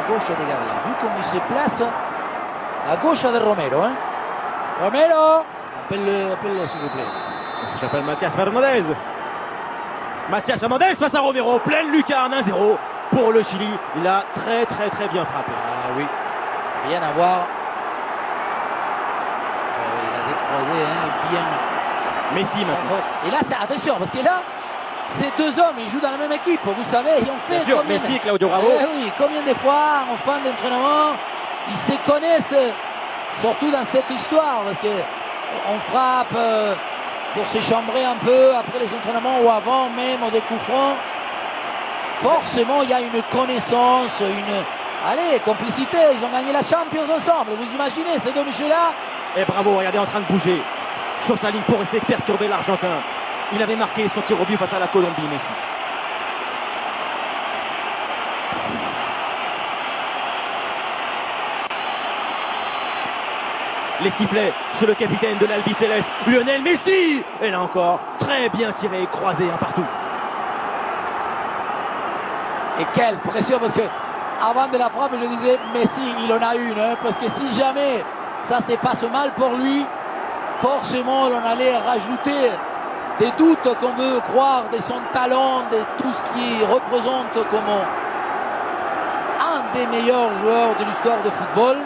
gauche des gardiens. Vu comme il se place à gauche de Romero. Hein. Romero, appelle-le s'il vous plaît. J'appelle Mathias Fernandez. Mathias Fernandez face à Romero, pleine lucarne, 1-0 pour le Chili. Il a très bien frappé. Ah oui, rien à voir. Il a décroisé bien. Messi maintenant. Et là, attention, parce que là, ces deux hommes, ils jouent dans la même équipe, vous savez, ils ont fait bien sûr, Messi et Claudio Bravo. Oui, combien de fois en fin d'entraînement, ils se connaissent, surtout dans cette histoire, parce que on frappe pour se chambrer un peu après les entraînements ou avant même au découvrant. Forcément, il y a une connaissance, une complicité. Ils ont gagné la Champions ensemble. Vous imaginez ces deux messieurs-là? Et Bravo, regardez, en train de bouger sur sa ligne pour essayer de perturber l'Argentin. Il avait marqué son tir au but face à la Colombie, Messi. Les sifflets sur le capitaine de l'Albi Céleste, Lionel Messi. Et là encore, très bien tiré, croisé un partout. Et quelle pression, parce que avant de la frappe, je disais Messi, il en a une, hein, parce que si jamais ça se passe mal pour lui, forcément on allait rajouter des doutes qu'on veut croire de son talent, de tout ce qui représente comme un des meilleurs joueurs de l'histoire de football.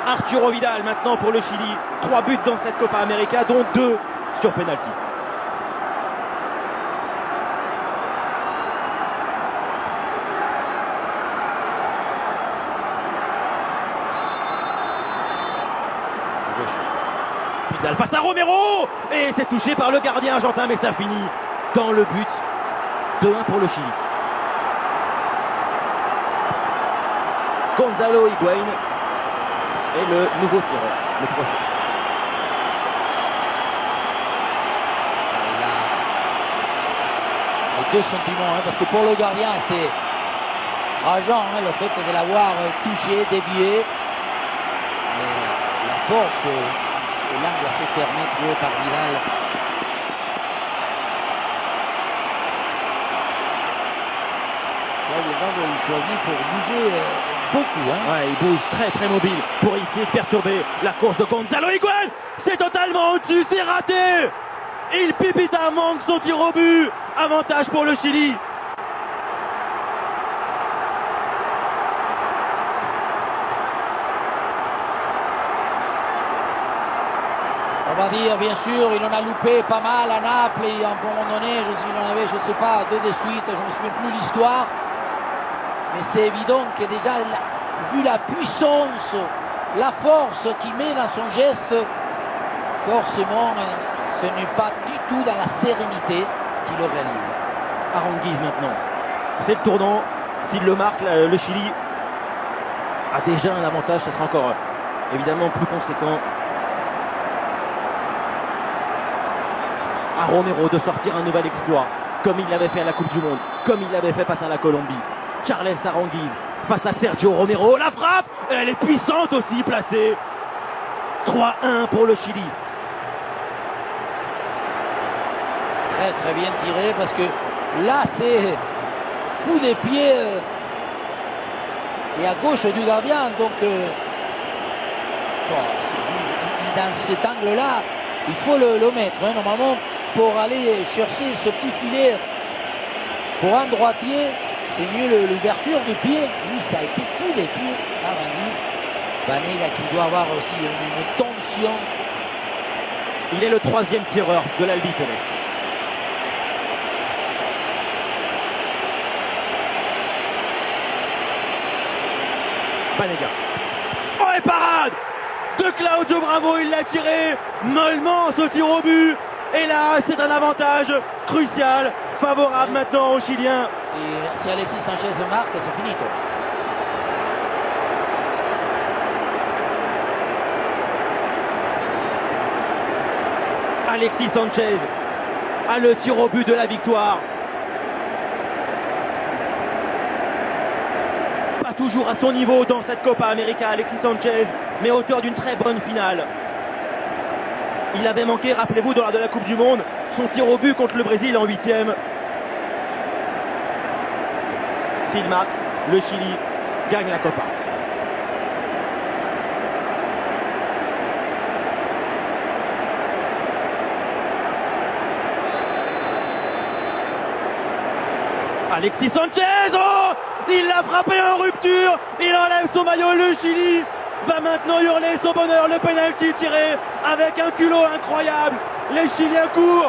Arturo Vidal maintenant pour le Chili. 3 buts dans cette Copa América, dont 2 sur penalty. Vidal face à Romero. Et c'est touché par le gardien argentin, mais ça finit dans le but. 2-1 pour le Chili. Gonzalo Higuaín est le nouveau tireur, le prochain. Il a deux sentiments, parce que pour le gardien, c'est rageant le fait de l'avoir touché, dévié. Mais la force, l'angle assez fermé trouvé par Vidal. Là, il choisit pour bouger beaucoup. Ouais, il bouge très mobile pour essayer de perturber la course de Gonzalo Higuaín. C'est totalement au-dessus, c'est raté. Il Pipita manque son tir au but. Avantage pour le Chili. On va dire, bien sûr, il en a loupé pas mal à Naples et à un moment donné, il en avait, je ne sais pas, 2 de suite, je ne me souviens plus l'histoire. Mais c'est évident que déjà, vu la puissance, la force qu'il met dans son geste, forcément, ce n'est pas du tout dans la sérénité qu'il le réalise. Aranguiz maintenant. C'est le tournant. S'il le marque, le Chili a déjà un avantage. Ce sera encore évidemment plus conséquent. À Romero de sortir un nouvel exploit, comme il l'avait fait à la Coupe du Monde, comme il l'avait fait face à la Colombie. Charles Aranguiz face à Sergio Romero. La frappe, elle est puissante aussi, placée. 3-1 pour le Chili. Très bien tiré, parce que là, c'est coup des pieds et à gauche du gardien. Donc, dans cet angle-là, il faut le mettre. Normalement, pour aller chercher ce petit filet pour un droitier, c'est mieux l'ouverture du pied. Lui, ça a été coup des pieds. Banega qui doit avoir aussi une tension. Il est le 3e tireur de l'Albi Céleste. Banega. Oh, et parade de Claudio Bravo, il l'a tiré mollement ce tir au but. Et là, c'est un avantage crucial, favorable maintenant aux Chiliens. Si Alexis Sanchez marque, c'est fini. Alexis Sanchez a le tir au but de la victoire. Pas toujours à son niveau dans cette Copa América, Alexis Sanchez, mais auteur d'une très bonne finale. Il avait manqué, rappelez-vous, lors de la Coupe du Monde, son tir au but contre le Brésil en 8e. S'il marque, le Chili gagne la Copa. Alexis Sanchez, oh, il l'a frappé en rupture, il enlève son maillot, le Chili va maintenant hurler son bonheur, le penalty tiré avec un culot incroyable, les Chiliens courent.